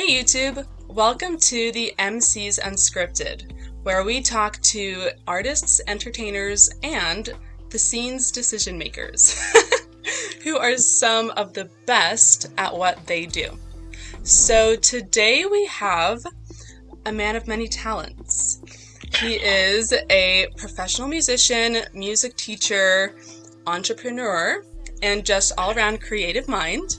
Hey YouTube, welcome to the MC's Unscripted, where we talk to artists, entertainers, and the scene's decision makers, who are some of the best at what they do. So today we have a man of many talents. He is a professional musician, music teacher, entrepreneur, and just all-around creative mind.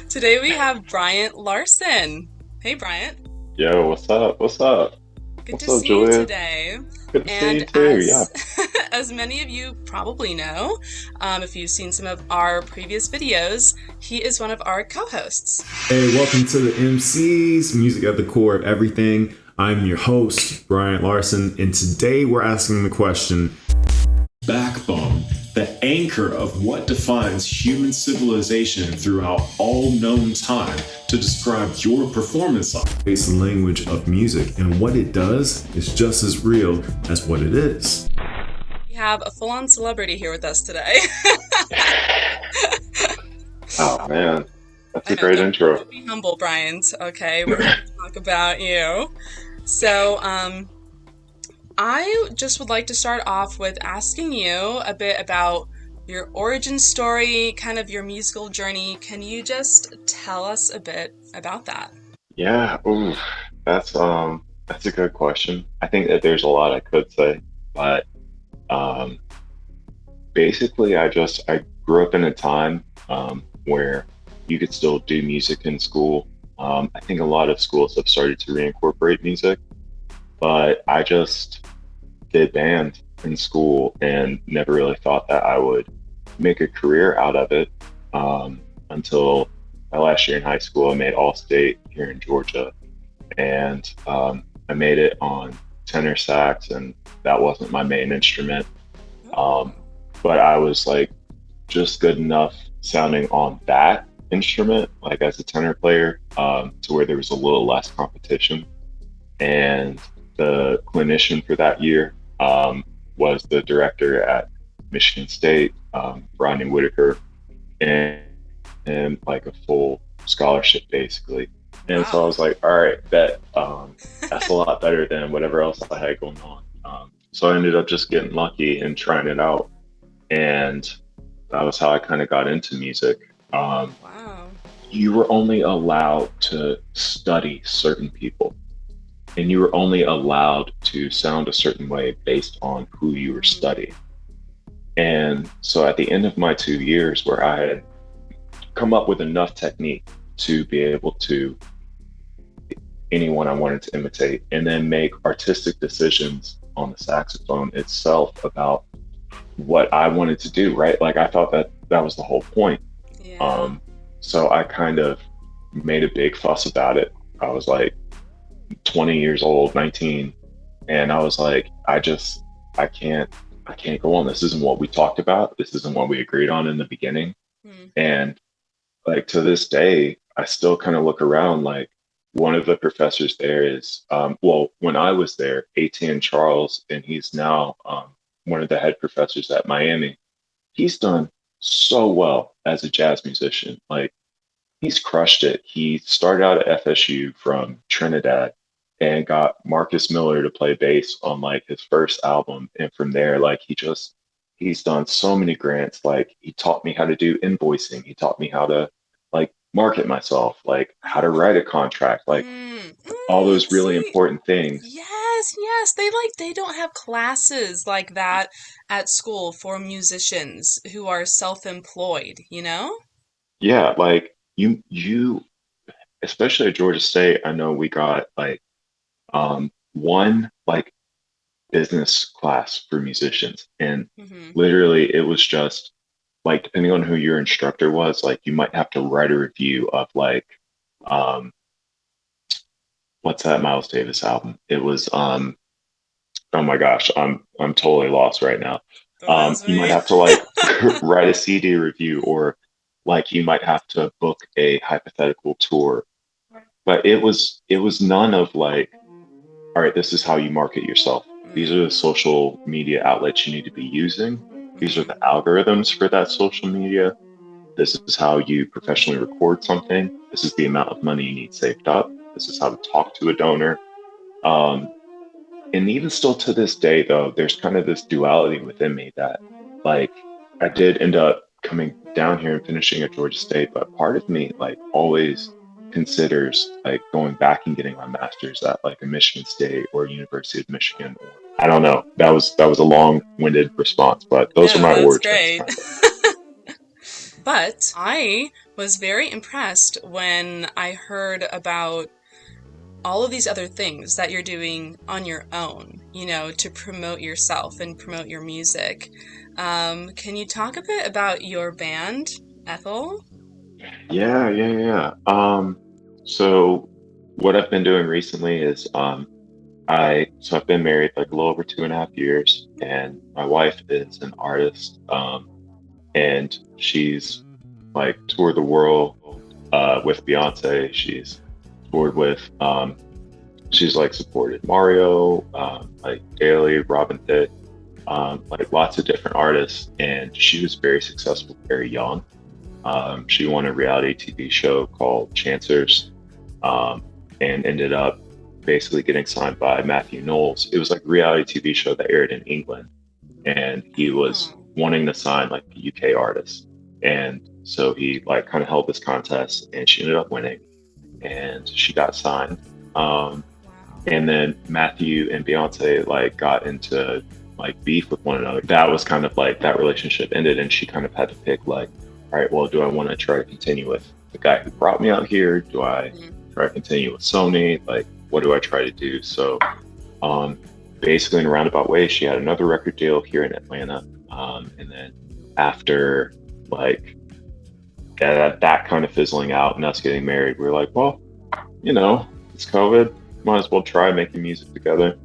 Today we have Bryant Laursen. Hey, Bryant. Yo, what's up? What's up? Good to What's up, see you Julia? today. Good to see you And too. Yeah. as many of you probably know, if you've seen some of our previous videos, he is one of our co-hosts. Hey, welcome to the MC's Music at the Core of Everything. I'm your host, Bryant Laursen, and today we're asking the question, backbone, the anchor of what defines human civilization throughout all known time, to describe your performance on the language of music, and what it does is just as real as what it is. We have a full-on celebrity here with us today. Oh man, that's I a know, great intro. don't be humble, Bryant. Okay, we're going to talk about you. So, I just would like to start off with asking you a bit about your origin story, kind of your musical journey. Can you just tell us a bit about that? Yeah. Ooh, that's a good question. I think that there's a lot I could say, but um, basically, I grew up in a time where you could still do music in school. I think a lot of schools have started to reincorporate music, but I just did band in school and never really thought that I would make a career out of it until my last year in high school. I made all state here in Georgia, and I made it on tenor sax, and that wasn't my main instrument. Um, but I was like just good enough sounding on that instrument, like as a tenor player, to where there was a little less competition. And the clinician for that year was the director at Michigan State, Rodney Whitaker, and like a full scholarship basically. And so I Wow. was like, all right, that's a lot better than whatever else I had going on. So I ended up just getting lucky and trying it out, and that was how I kind of got into music. Um, Wow. you were only allowed to study certain people, and you were only allowed to sound a certain way based on who you were Mm, studying. And so at the end of my 2 years, where I had come up with enough technique to be able to anyone I wanted to imitate, and then make artistic decisions on the saxophone itself about what I wanted to do, right? Like I thought that that was the whole point. yeah. Um, so I kind of made a big fuss about it. I was like 20 years old, 19, and I was like, I can't, I can't go on. This isn't what we talked about. This isn't what we agreed on in the beginning. Mm, And like to this day, I still kind of look around like one of the professors there is, well, when I was there, ATN Charles, and he's now one of the head professors at Miami. He's done so well as a jazz musician. Like he's crushed it. He started out at FSU from Trinidad and got Marcus Miller to play bass on like his first album. And from there, like he's done so many grants. Like he taught me how to do invoicing. He taught me how to like market myself, like how to write a contract, like all those really see, important things. yes, they don't have classes like that at school for musicians who are self-employed, you know? Yeah, like you especially at Georgia State, I know we got like one like business class for musicians, and Mm-hmm. literally it was just like depending on who your instructor was, like you might have to write a review of like um what's that Miles Davis album? It was oh my gosh, I'm totally lost right now. Don't ask You might me. have to like write a CD review, or like you might have to book a hypothetical tour. But it was none of like, all right, this is how you market yourself. These are the Mm, social media outlets you need to be using. These are the mm-hmm. algorithms for that social media. This is how you professionally record something. This is the amount of money you need saved up. This is how to talk to a donor. Um, and even still to this day, though, there's kind of this duality within me that, like, I did end up coming down here and finishing at Georgia State, but part of me, like, always considers like going back and getting my master's at like a Michigan State or University of Michigan. Or I don't know. That was a long-winded response, but those are No, my that's origins, great. kind of. But I was very impressed when I heard about all of these other things that you're doing on your own, to promote yourself and promote your music. Can you talk a bit about your band, Ethel? Yeah. So what I've been doing recently is I've been married like a little over 2.5 years, and my wife is an artist, and she's like toured the world with Beyonce. She's toured with she's like supported Mario, like Daly, Robin Thicke, like lots of different artists, and she was very successful very young. She won a reality TV show called Chancers, and ended up basically getting signed by Matthew Knowles. It was like a reality TV show that aired in England, and he was wanting to sign like a UK artist. And so he like kind of held this contest, and she ended up winning, and she got signed. And then Matthew and Beyonce like got into like beef with one another. That was kind of like that relationship ended, and she kind of had to pick like, all right, well, do I want to try to continue with the guy who brought me out here? Do I try to continue with Sony? Like, what do I try to do? So basically in a roundabout way, she had another record deal here in Atlanta. And then after like that kind of fizzling out and us getting married, we were like, well, it's COVID. Might as well try making music together.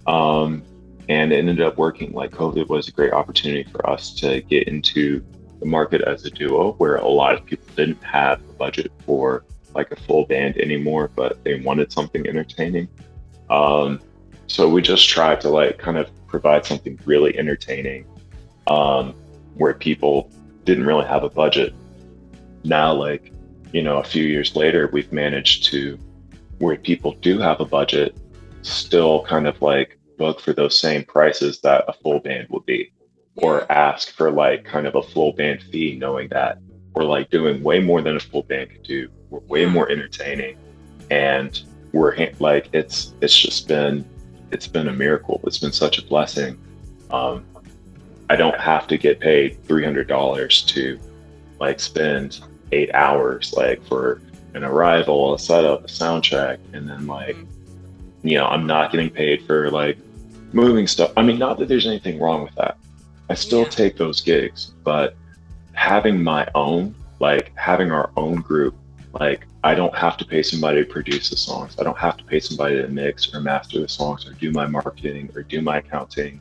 And it ended up working. Like COVID was a great opportunity for us to get into the market as a duo, where a lot of people didn't have a budget for like a full band anymore, but they wanted something entertaining. So we just tried to like kind of provide something really entertaining, where people didn't really have a budget. Now, like, a few years later, we've managed to, where people do have a budget, still kind of like book for those same prices that a full band would be, or ask for like kind of a full band fee, knowing that we're like doing way more than a full band could do. We're way more entertaining, and we're like it's been a miracle. It's been such a blessing. I don't have to get paid $300 to like spend 8 hours like for an arrival, a setup, a sound check, and then like I'm not getting paid for like moving stuff. I mean, not that there's anything wrong with that. I still take those gigs, but having my own, like having our own group, like I don't have to pay somebody to produce the songs. I don't have to pay somebody to mix or master the songs or do my marketing or do my accounting.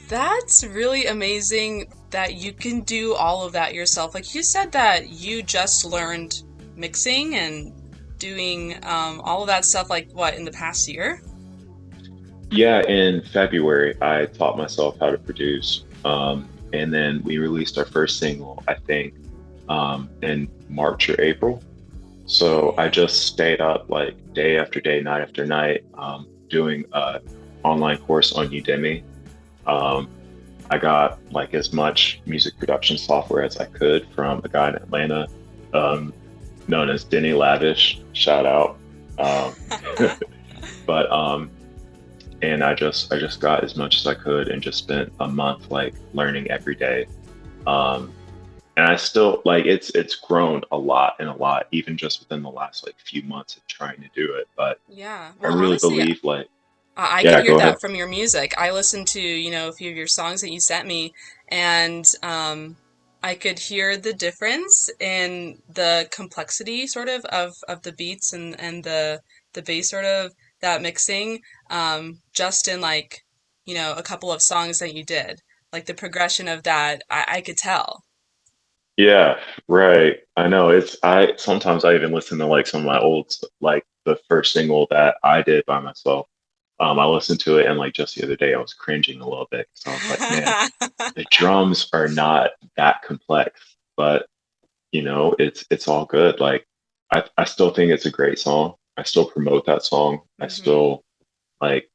That's really amazing that you can do all of that yourself. Like you said that you just learned mixing and doing all of that stuff like what, in the past year? Yeah, in February, I taught myself how to produce. And then we released our first single, I think, in March or April. So I just stayed up like day after day, night after night, doing an online course on Udemy. I got like as much music production software as I could from a guy in Atlanta, known as Denny Lavish, shout out. But and I just got as much as I could and just spent a month like learning every day. And I still like it's grown a lot, even just within the last like few months of trying to do it. But Yeah. I Well, really honestly, believe like I could yeah, hear go that ahead. from your music. I listened to, a few of your songs that you sent me, and I could hear the difference in the complexity sort of the beats and the bass sort of that mixing, just in like, a couple of songs that you did. Like the progression of that, I could tell. Yeah, right. I know I sometimes I even listen to like some of my like the first single that I did by myself. I listened to it, and like just the other day I was cringing a little bit because I was like, man, the drums are not that complex, but it's all good. Like I still think it's a great song. I still promote that song. I still like,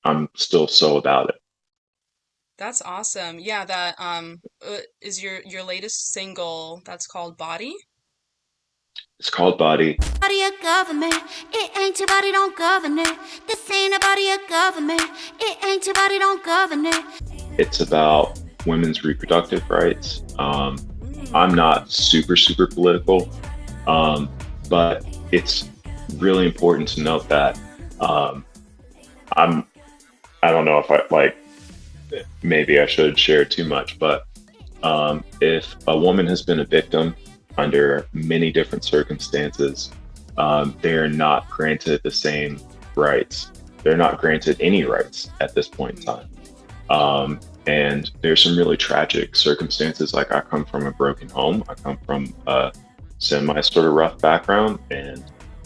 I'm still so about it. That's awesome. Yeah, that is your latest single that's called Body. It's called Body. Body of government, it ain't your body, don't govern it. This ain't a body of government, it ain't your body, don't govern it. It's about women's reproductive rights. I'm not super political, but it's really important to note that I'm. I don't know if I like. Maybe I should share too much, but if a woman has been a victim under many different circumstances, they are not granted the same rights. They're not granted any rights at this point in time. And there's some really tragic circumstances. Like, I come from a broken home. I come from a semi sort of rough background, and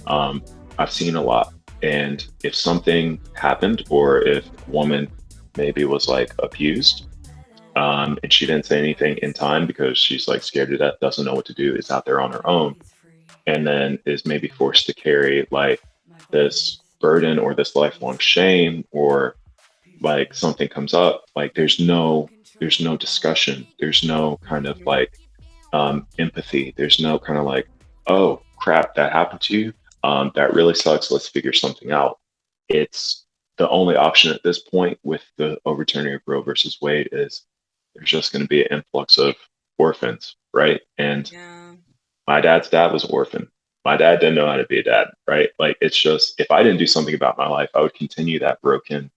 I've seen a lot. And if something happened, or if a woman maybe was like abused, and she didn't say anything in time because she's like scared to death, doesn't know what to do, is out there on her own, and then is maybe forced to carry like this burden or this lifelong shame, or like something comes up, like there's no discussion, there's no kind of like empathy, there's no kind of like, oh crap, that happened to you, that really sucks, let's figure something out. It's the only option at this point with the overturning of Roe versus Wade is there's just going to be an influx of orphans, right? And Yeah. my dad's dad was an orphan. My dad didn't know how to be a dad, right? Like, it's just, if I didn't do something about my life, I would continue that broken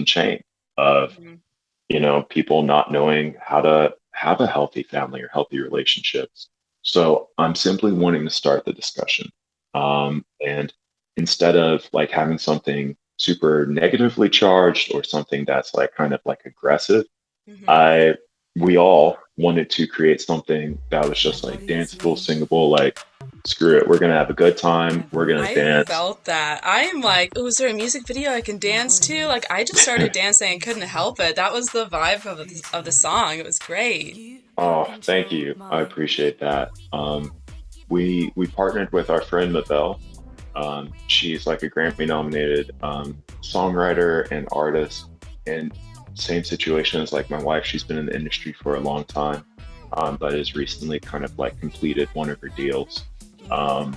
chain of, Mhm. people not knowing how to have a healthy family or healthy relationships. So I'm simply wanting to start the discussion. And instead of like having something super negatively charged or something that's like kind of like aggressive, Mhm. we all wanted to create something that was just like danceable, singable, like, screw it, we're gonna have a good time, we're gonna I dance. felt that. I am like, oh, is there a music video I can dance to? Like, I just started dancing and couldn't help it. That was the vibe of the song. It was great. Oh, thank you. I appreciate that. We partnered with our friend Ethel. She's like a Grammy nominated songwriter and artist, and same situation as like my wife. She's been in the industry for a long time, but has recently kind of like completed one of her deals. Um,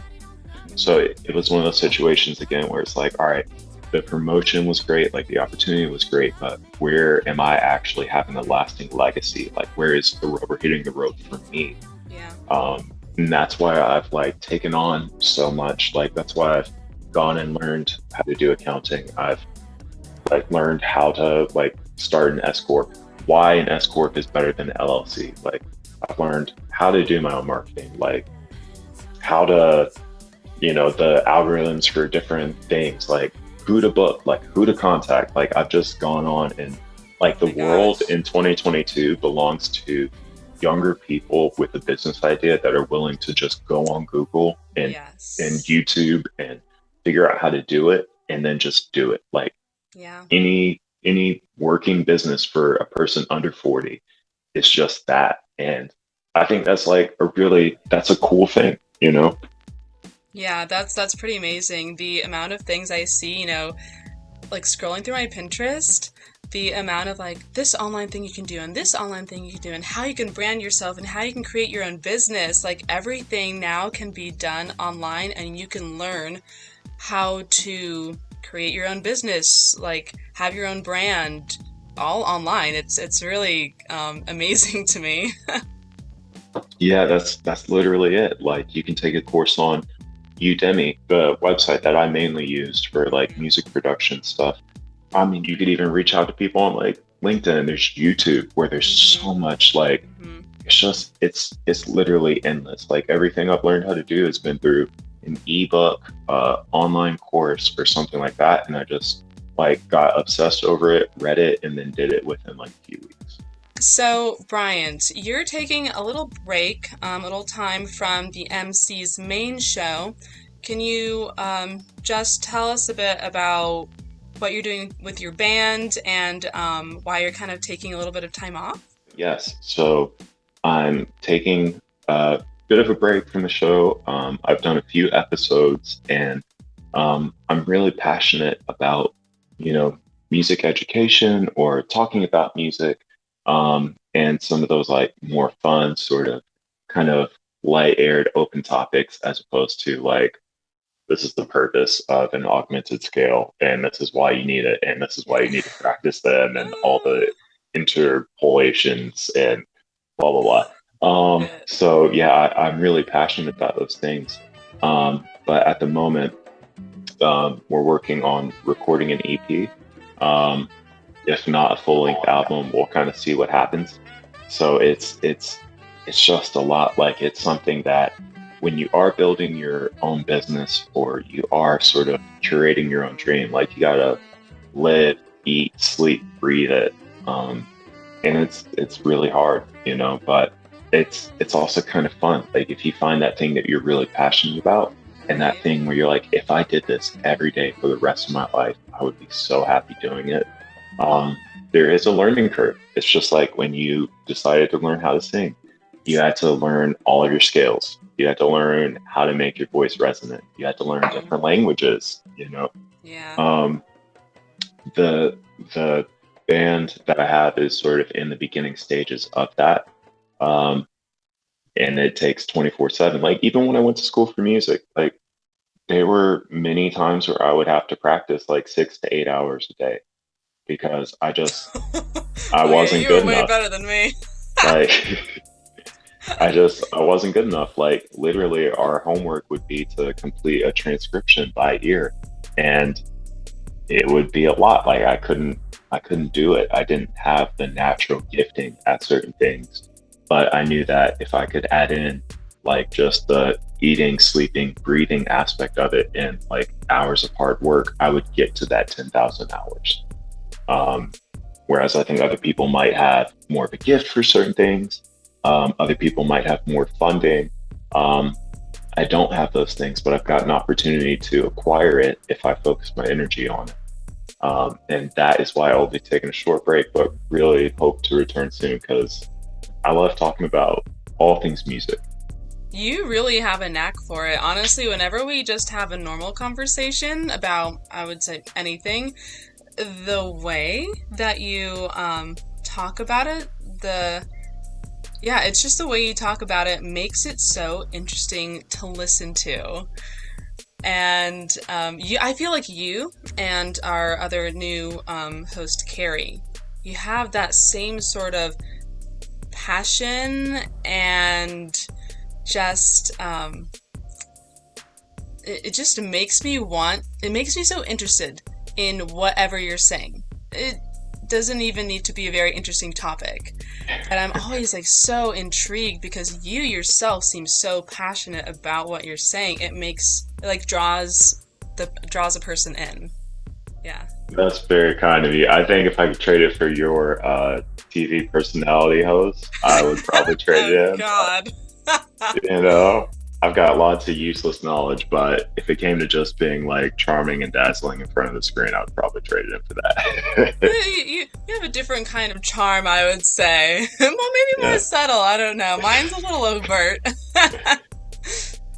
so it was one of those situations again where it's like, all right, the promotion was great, like the opportunity was great, but where am I actually having a lasting legacy? Like, where is the rubber hitting the road for me? Yeah. And that's why I've like taken on so much. Like, that's why I've gone and learned how to do accounting. I've like learned how to like start an S corp. Why an S corp is better than an LLC. Like, I've learned how to do my own marketing. Like, how to, the algorithms for different things. Like, who to book. Like, who to contact. Like, I've just gone on, and like Oh the my world gosh. in 2022 belongs to younger people with a business idea that are willing to just go on Google and Yes. YouTube and figure out how to do it, and then just do it. Like, Yeah. any working business for a person under 40 is just that. And I think that's like that's a cool thing, Yeah, that's pretty amazing. The amount of things I see, like scrolling through my Pinterest, the amount of like this online thing you can do and this online thing you can do and how you can brand yourself and how you can create your own business. Like, everything now can be done online, and you can learn how to create your own business, like have your own brand, all online. It's really amazing to me. Yeah, that's literally it. Like, you can take a course on Udemy, the website that I mainly used for like music production stuff. I mean, you could even reach out to people on like LinkedIn. There's YouTube, where there's Hmm. so much like, Hmm. it's literally endless. Like, everything I've learned how to do has been through an ebook, online course, or something like that, and I just like got obsessed over it, read it, and then did it within like a few weeks. So, Bryant, you're taking a little break, a little time from the MC's main show. Can you just tell us a bit about what you're doing with your band and why you're kind of taking a little bit of time off? Yes, so I'm taking bit of a break from the show. I've done a few episodes, and I'm really passionate about, music education or talking about music, and some of those like more fun sort of kind of light aired open topics as opposed to like, this is the purpose of an augmented scale, and this is why you need it, and this is why you need to practice them, and all the interpolations and blah blah blah. So yeah, I'm really passionate about those things. But at the moment, we're working on recording an EP. If not a full length album, we'll kind of see what happens. So it's just a lot. Like, it's something that when you are building your own business or you are sort of curating your own dream, like, you gotta live, eat, sleep, breathe it. And it's really hard, but it's also kind of fun. Like, if you find that thing that you're really passionate about, and that thing where you're like, if I did this every day for the rest of my life, I would be so happy doing it. There is a learning curve. It's just like when you decided to learn how to sing, you had to learn all of your scales. You had to learn how to make your voice resonant. You had to learn different languages, Yeah. The band that I have is sort of in the beginning stages of that. And it takes 24/7. Like, even when I went to school for music, like, there were many times where I would have to practice like 6 to 8 hours a day because I Oh yeah, wasn't you were good way enough. better than me. Like, I wasn't good enough. Like, literally our homework would be to complete a transcription by ear, and it would be a lot. Like, I couldn't do it. I didn't have the natural gifting at certain things. But I knew that if I could add in like just the eating, sleeping, breathing aspect of it and like hours of hard work, I would get to that 10,000 hours. Whereas I think other people might have more of a gift for certain things. Other people might have more funding. I don't have those things, but I've got an opportunity to acquire it if I focus my energy on it. And that is why I'll be taking a short break, but really hope to return soon because I love talking about all things music. You really have a knack for it. Honestly, whenever we just have a normal conversation about, I would say, anything, the way that you talk about it, it's just the way you talk about it makes it so interesting to listen to. And I feel like you and our other new host, Carrie, you have that same sort of passion and just it just makes me so interested in whatever you're saying. It doesn't even need to be a very interesting topic, and I'm always like so intrigued because you yourself seem so passionate about what you're saying. It like draws a person in. Yeah. That's very kind of you. I think if I could trade it for your TV personality host, I would probably trade it Oh in. God. I've got lots of useless knowledge, but if it came to just being like charming and dazzling in front of the screen, I would probably trade it in for that. You have a different kind of charm, I would say. Well, maybe more Yeah. subtle. I don't know. Mine's a little overt.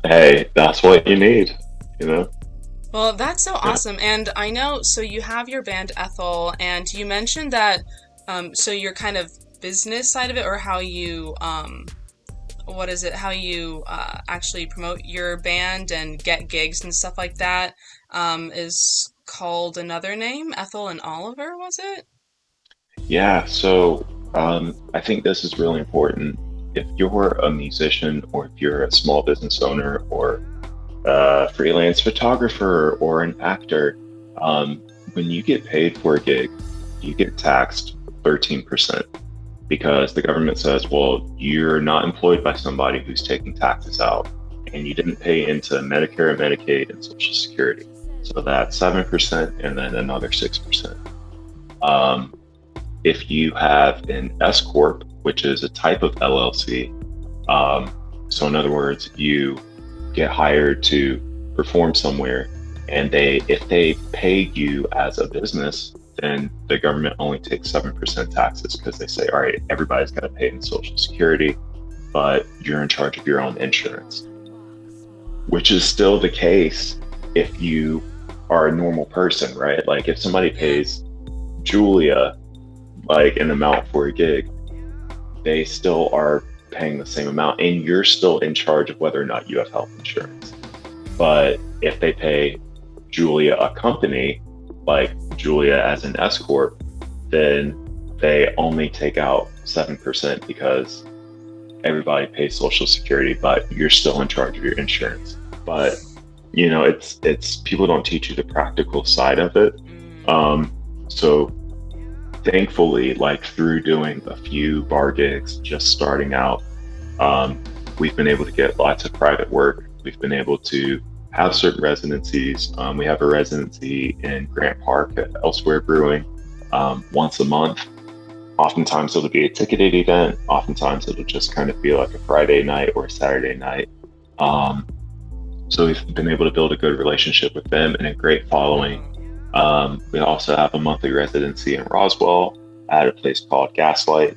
Hey, that's what you need. Well, that's so awesome. And I know, so you have your band Ethel, and you mentioned that, so your kind of business side of it, or how you, how you actually promote your band and get gigs and stuff like that, is called another name, Ethel and Oliver, was it? Yeah, so I think this is really important. If you're a musician or if you're a small business owner or a freelance photographer or an actor, when you get paid for a gig, you get taxed 13% because the government says, well, you're not employed by somebody who's taking taxes out and you didn't pay into Medicare and Medicaid and Social Security. So that's 7% and then another 6%. If you have an S Corp, which is a type of LLC, so in other words, you get hired to perform somewhere, and if they pay you as a business, then the government only takes 7% taxes because they say, all right, everybody's got to pay in Social Security, but you're in charge of your own insurance, which is still the case if you are a normal person, right? Like if somebody pays Julia like an amount for a gig, they still are paying the same amount, and you're still in charge of whether or not you have health insurance. But if they pay Julia a company, like Julia as an S corp, then they only take out 7% because everybody pays Social Security, but you're still in charge of your insurance. But you know, it's people don't teach you the practical side of it. So thankfully, like through doing a few bar gigs, just starting out, we've been able to get lots of private work. We've been able to have certain residencies. We have a residency in Grant Park at Elsewhere Brewing once a month. Oftentimes it'll be a ticketed event. Oftentimes it'll just kind of be like a Friday night or a Saturday night. So we've been able to build a good relationship with them and a great following. We also have a monthly residency in Roswell at a place called Gaslight.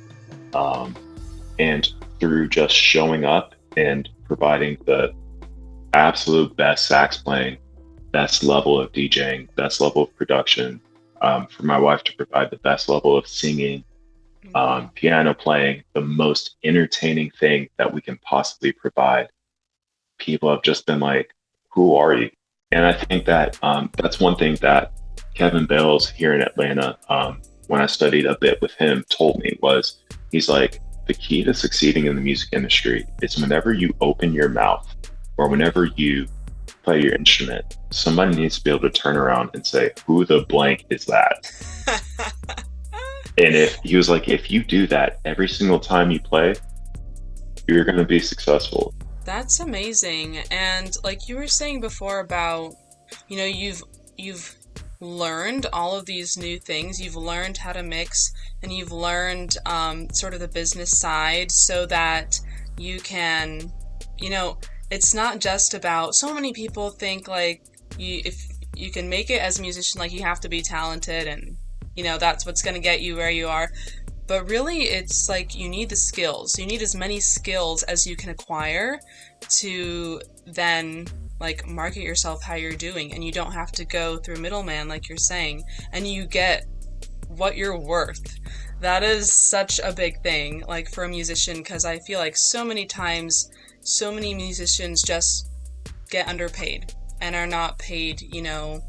And through just showing up and providing the absolute best sax playing, best level of DJing, best level of production, for my wife to provide the best level of singing, piano playing, the most entertaining thing that we can possibly provide. People have just been like, who are you? And I think that that's one thing that Kevin Bales here in Atlanta, when I studied a bit with him, told me was, he's like, the key to succeeding in the music industry is whenever you open your mouth or whenever you play your instrument, somebody needs to be able to turn around and say, who the blank is that? And if he was like, if you do that every single time you play, you're going to be successful. That's amazing. And like you were saying before about, you know, you've learned all of these new things. You've learned how to mix, and you've learned sort of the business side so that you can, you know, it's not just about, so many people think like if you can make it as a musician, like you have to be talented and, you know, that's what's going to get you where you are. But really, it's like you need the skills. You need as many skills as you can acquire to then like market yourself how you're doing, and you don't have to go through middleman like you're saying, and you get what you're worth. That is such a big thing, like for a musician, because I feel like so many times, so many musicians just get underpaid and are not paid, you know,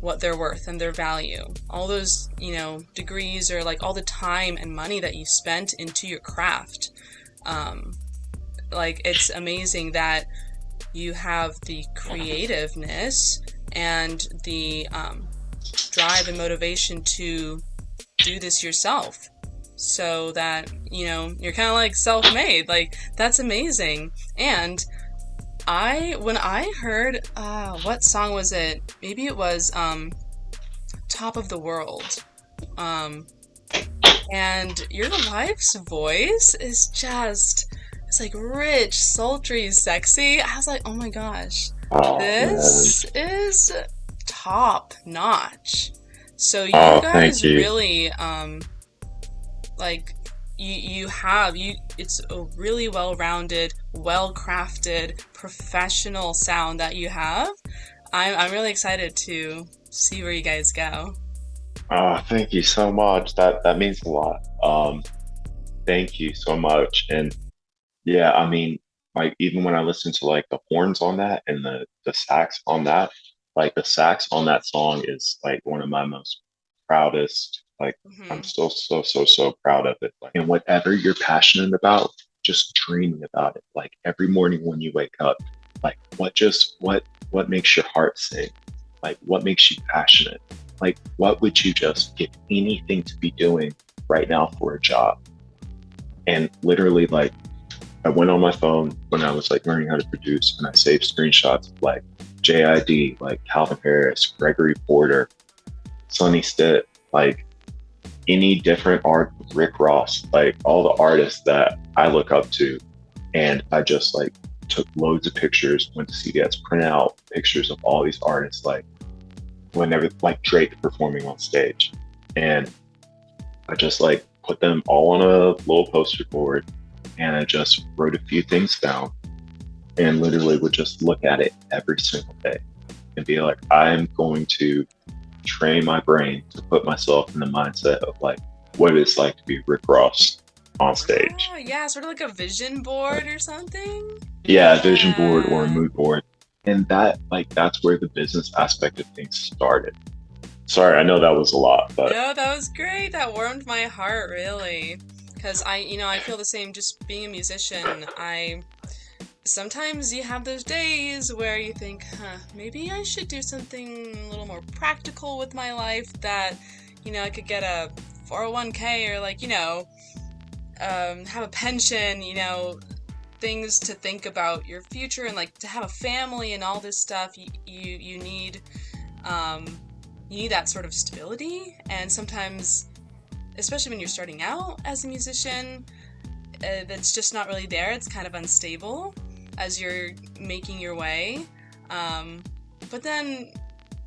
what they're worth and their value. All those, you know, degrees or like all the time and money that you spent into your craft. Like it's amazing that you have the creativeness and the drive and motivation to do this yourself, so that, you know, you're kind of like self-made. Like that's amazing. And when I heard what song was it? Maybe it was Top of the World. And your wife's voice is just, it's like rich, sultry, sexy. I was like, oh my gosh, this is top notch. So you guys really like it's a really well-rounded, well-crafted, professional sound that you have. I'm really excited to see where you guys go. Thank you so much. That means a lot. Thank you so much. And yeah, I mean, like even when I listen to like the horns on that and the sax on that, like the sax on that song is like one of my most proudest. Like I'm still so proud of it. Like, and whatever you're passionate about, just dreaming about it. Like every morning when you wake up, like what makes your heart sing? Like what makes you passionate? Like what would you just give anything to be doing right now for a job? And literally, like I went on my phone when I was like learning how to produce, and I saved screenshots of like JID, like Calvin Harris, Gregory Porter, Sonny Stitt, like any different art, Rick Ross, like all the artists that I look up to. And I just like took loads of pictures, went to CVS, printed out pictures of all these artists, like whenever, like Drake performing on stage. And I just like put them all on a little poster board, and I just wrote a few things down and literally would just look at it every single day and be like, I'm going to train my brain to put myself in the mindset of like what it's like to be Rick Ross on stage. Oh, yeah, sort of like a vision board or something. Yeah, a vision board or a Yeah. mood board. And that, like, that's where the business aspect of things started. Sorry, I know that was a lot, but No, that was great. That warmed my heart, really. Because I feel the same just being a musician. Sometimes you have those days where you think, maybe I should do something a little more practical with my life that, I could get a 401k or like, have a pension, things to think about your future and like to have a family and all this stuff. You need, um, you need that sort of stability. And sometimes, especially when you're starting out as a musician, that's just not really there. It's kind of unstable as you're making your way. But then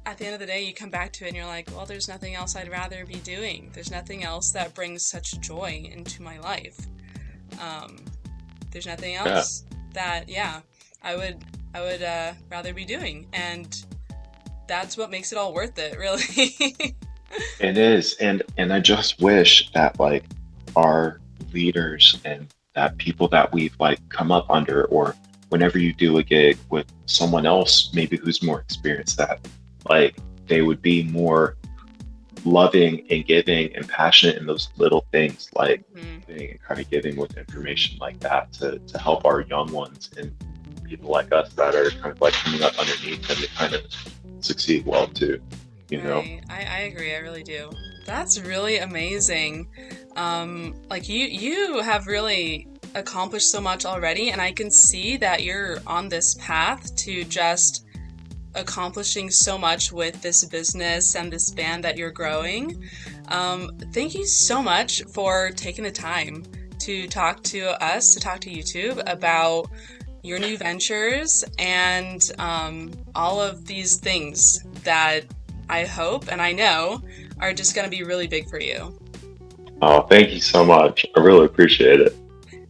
at the end of the day, you come back to it and you're like, well, there's nothing else I'd rather be doing. There's nothing else that brings such joy into my life. There's nothing yeah, else that, I would rather be doing. And that's what makes it all worth it, really. it is. And I just wish that like our leaders and that people that we've like come up under, or whenever you do a gig with someone else, maybe who's more experienced, that like they would be more loving and giving and passionate in those little things, like Mhm. being kind of giving with information like that to help our young ones and people like us that are kind of like coming up underneath them to kind of succeed well too, you know? Right. I agree. I really do. That's really amazing. Like you have really accomplished so much already, and I can see that you're on this path to just accomplishing so much with this business and this band that you're growing. Thank you so much for taking the time to talk to us, to talk to YouTube about your new ventures and all of these things that I hope and I know are just going to be really big for you. Oh, thank you so much. I really appreciate it.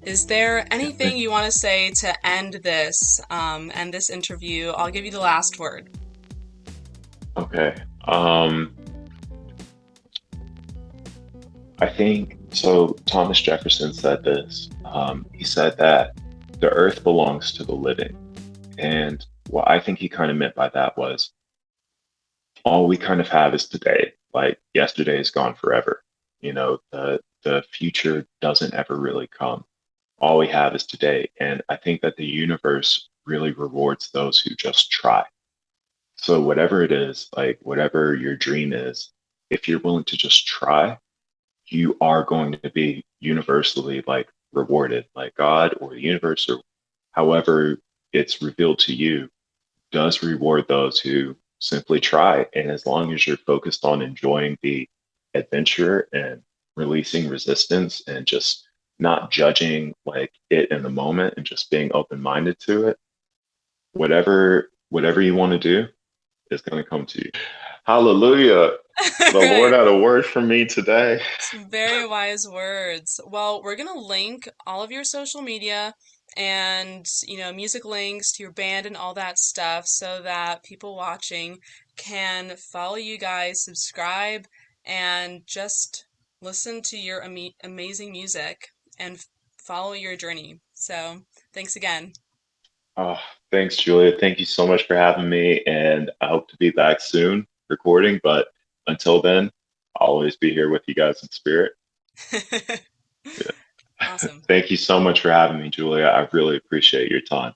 Is there anything you want to say to end this interview? I'll give you the last word. Okay. I think so. Thomas Jefferson said this. He said that the earth belongs to the living. And what I think he kind of meant by that was all we kind of have is today. Like yesterday is gone forever. The future doesn't ever really come. All we have is today. And I think that the universe really rewards those who just try. So whatever it is, like whatever your dream is, if you're willing to just try, you are going to be universally like rewarded. Like God or the universe or however it's revealed to you does reward those who simply try. And as long as you're focused on enjoying the adventure and releasing resistance and just not judging like it in the moment and just being open-minded to it, whatever you want to do is going to come to you. Hallelujah. The Lord Right. had a word for me today. Some very wise words. Well, we're going to link all of your social media and, music links to your band and all that stuff so that people watching can follow you guys, subscribe, and just listen to your amazing music and follow your journey. So, thanks again. Oh, thanks, Julia. Thank you so much for having me. And I hope to be back soon recording. But until then, I'll always be here with you guys in spirit. Yeah. Awesome. Thank you so much for having me, Julia. I really appreciate your time.